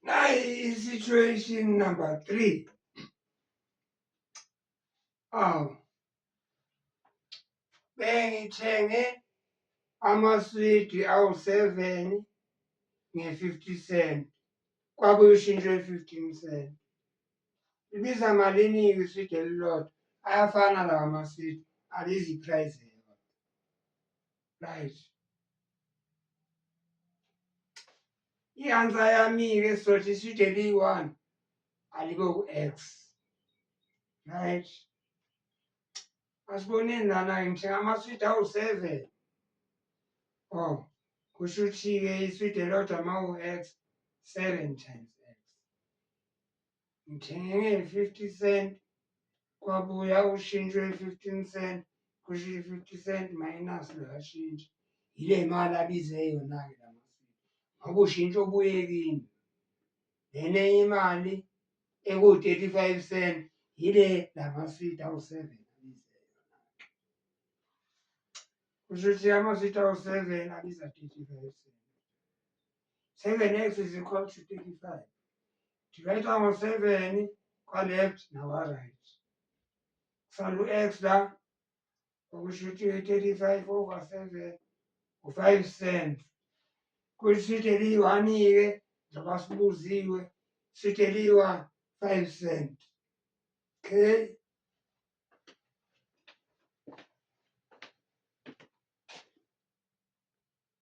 Nayi situation number 3. Bengithenge amaswidi awu-7 nge-50 cent, kwabuye ushintshwe 15 cent. Libiza malini-ke iswidi elilodwa? Ayafana lawa maswidi, alizi i-price eyodwa. Right. I-answer yami-ke sizothi iswidi eliyi-1 aliko ku-X. Right. Asiboneni lana-ke ngithenga amaswidi awu-7. Kusho ukuthi-ke iswidi elilodwa mawu-X, 7 times X. Ngithenge nge-50 cent, kwabuya ushintshwe 15 cent, kusho i-50 cent minus loya shintshi. Ile mali abize yona-ke la maswidi, ngoba ushintshi obuye kini. Lena enye imali eku-35 cent, yile la maswidi awu-7 abize yona. Kusho ukuthi amaswidi awu-7 abiza 35 cent. 7x is equal to 35. Divide ngo-7 kwa-left nakwa-right. Kusala u-X la, okusho ukuthi 35 over 7 u-5 cent. Kwiswidi eliyi-1-ke njengoba sibuziwe, iswidi eliyi-1, 5 cent. Okay.